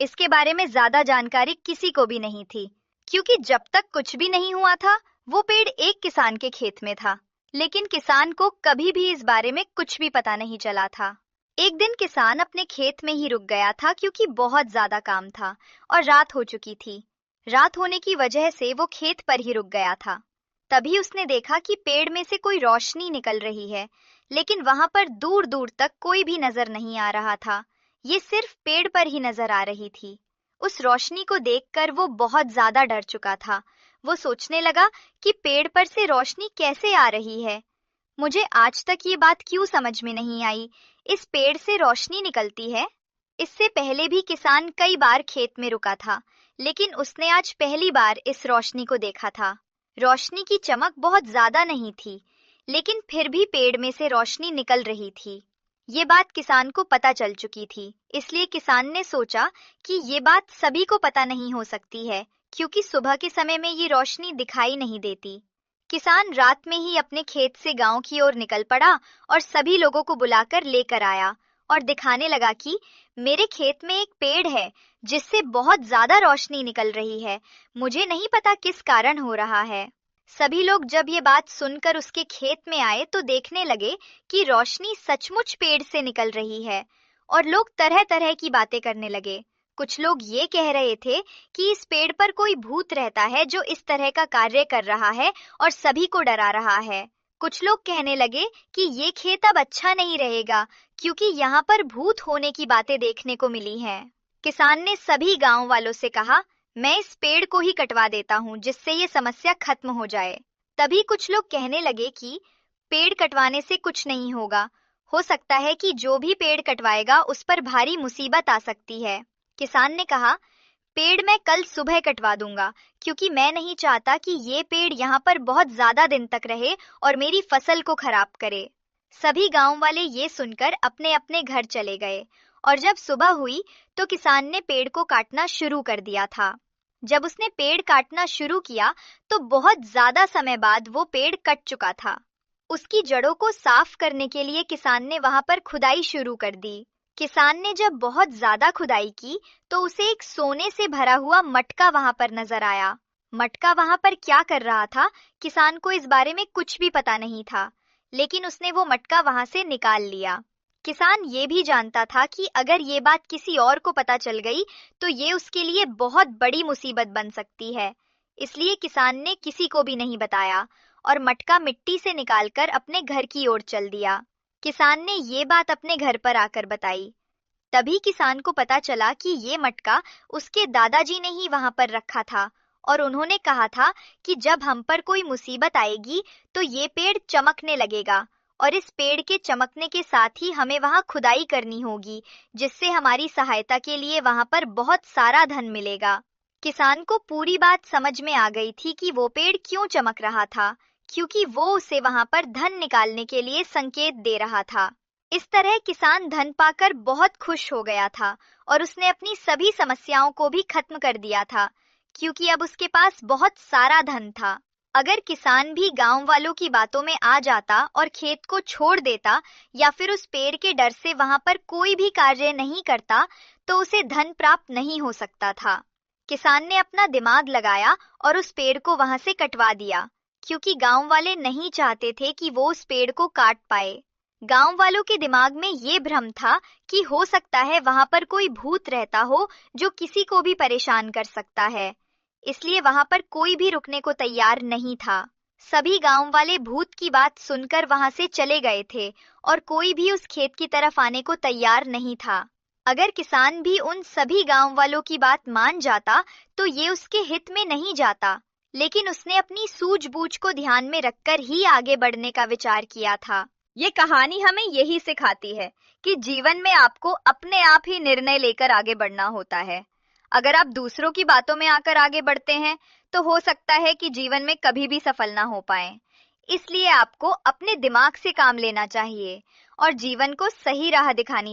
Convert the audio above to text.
इसके बारे में ज्यादा जानकारी किसी को भी नहीं थी, क्योंकि जब तक कुछ भी नहीं हुआ था वो पेड़ एक किसान के खेत में था। लेकिन किसान को कभी भी इस बारे में कुछ भी पता नहीं चला था। एक दिन किसान अपने खेत में ही रुक गया था, क्योंकि बहुत ज्यादा काम था और रात हो चुकी थी। रात होने की वजह से वो खेत पर ही रुक गया था। तभी उसने देखा कि पेड़ में से कोई रोशनी निकल रही है, लेकिन वहां पर दूर दूर तक कोई भी नजर नहीं आ रहा था। ये सिर्फ पेड़ पर ही नजर आ रही थी। उस रोशनी को देखकर वो बहुत ज्यादा डर चुका था। वो सोचने लगा कि पेड़ पर से रोशनी कैसे आ रही है। मुझे आज तक ये बात क्यों समझ में नहीं आई। इस पेड़ से रोशनी निकलती है। इससे पहले भी किसान कई बार खेत में रुका था, लेकिन उसने आज पहली बार इस रोशनी को देखा था। रोशनी की चमक बहुत ज्यादा नहीं थी, लेकिन फिर भी पेड़ में से रोशनी निकल रही थी। ये बात किसान को पता चल चुकी थी, इसलिए किसान ने सोचा कि ये बात सभी को पता नहीं हो सकती है, क्योंकि सुबह के समय में ये रोशनी दिखाई नहीं देती। किसान रात में ही अपने खेत से गांव की ओर निकल पड़ा और सभी लोगों को बुलाकर लेकर आया और दिखाने लगा कि मेरे खेत में एक पेड़ है जिससे बहुत ज्यादा रोशनी निकल रही है। मुझे नहीं पता किस कारण हो रहा है। सभी लोग जब ये बात सुनकर उसके खेत में आए तो देखने लगे कि रोशनी सचमुच पेड़ से निकल रही है, और लोग तरह तरह की बातें करने लगे। कुछ लोग ये कह रहे थे कि इस पेड़ पर कोई भूत रहता है जो इस तरह का कार्य कर रहा है और सभी को डरा रहा है। कुछ लोग कहने लगे कि ये खेत अब अच्छा नहीं रहेगा, क्योंकि यहाँ पर भूत होने की बातें देखने को मिली हैं। किसान ने सभी गांव वालों से कहा, मैं इस पेड़ को ही कटवा देता हूँ जिससे ये समस्या खत्म हो जाए। तभी कुछ लोग कहने लगे कि पेड़ कटवाने से कुछ नहीं होगा, हो सकता है कि जो भी पेड़ कटवाएगा उस पर भारी मुसीबत आ सकती है। किसान ने कहा, पेड़ मैं कल सुबह कटवा दूंगा, क्योंकि मैं नहीं चाहता कि ये पेड़ यहाँ पर बहुत ज्यादा दिन तक रहे और मेरी फसल को खराब करे। सभी गांव वाले ये सुनकर अपने अपने घर चले गए, और जब सुबह हुई तो किसान ने पेड़ को काटना शुरू कर दिया था। जब उसने पेड़ काटना शुरू किया तो बहुत ज्यादा समय बाद वो पेड़ कट चुका था। उसकी जड़ों को साफ करने के लिए किसान ने वहां पर खुदाई शुरू कर दी। किसान ने जब बहुत ज्यादा खुदाई की तो उसे एक सोने से भरा हुआ मटका वहां पर नजर आया। मटका वहां पर क्या कर रहा था, किसान को इस बारे में कुछ भी पता नहीं था, लेकिन उसने वो मटका वहां से निकाल लिया। किसान ये भी जानता था कि अगर ये बात किसी और को पता चल गई तो ये उसके लिए बहुत बड़ी मुसीबत बन सकती है। इसलिए किसान ने किसी को भी नहीं बताया और मटका मिट्टी से निकालकर अपने घर की ओर चल दिया। किसान ने ये बात अपने घर पर आकर बताई। तभी किसान को पता चला कि ये मटका उसके दादाजी ने ही वहां पर रखा था, और उन्होंने कहा था कि जब हम पर कोई मुसीबत आएगी तो ये पेड़ चमकने लगेगा, और इस पेड़ के चमकने के साथ ही हमें वहां खुदाई करनी होगी, जिससे हमारी सहायता के लिए वहां पर बहुत सारा धन मिलेगा। किसान को पूरी बात समझ में आ गई थी कि वो पेड़ क्यों चमक रहा था, क्योंकि वो उसे वहां पर धन निकालने के लिए संकेत दे रहा था। इस तरह किसान धन पाकर बहुत खुश हो गया था और उसने अपनी सभी समस्याओं को भी खत्म कर दिया था, क्योंकि अब उसके पास बहुत सारा धन था। अगर किसान भी गांव वालों की बातों में आ जाता और खेत को छोड़ देता या फिर उस पेड़ के डर से वहां पर कोई भी कार्य नहीं करता तो उसे धन प्राप्त नहीं हो सकता था। किसान ने अपना दिमाग लगाया और उस पेड़ को वहां से कटवा दिया, क्योंकि गांव वाले नहीं चाहते थे कि वो उस पेड़ को काट पाए। गांव वालों के दिमाग में ये भ्रम था कि हो सकता है वहां पर कोई भूत रहता हो जो किसी को भी परेशान कर सकता है, इसलिए वहां पर कोई भी रुकने को तैयार नहीं था। सभी गांव वाले भूत की बात सुनकर वहां से चले गए थे और कोई भी उस खेत की तरफ आने को तैयार नहीं था। अगर किसान भी उन सभी गांव वालों की बात मान जाता तो ये उसके हित में नहीं जाता, लेकिन उसने अपनी सूझबूझ को ध्यान में रखकर ही आगे बढ़ने का विचार किया था। ये कहानी हमें यही सिखाती है कि जीवन में आपको अपने आप ही निर्णय लेकर आगे बढ़ना होता है। अगर आप दूसरों की बातों में आकर आगे बढ़ते हैं तो हो सकता है कि जीवन में कभी भी सफल ना हो पाए। इसलिए आपको अपने दिमाग से काम लेना चाहिए और जीवन को सही राह दिखानी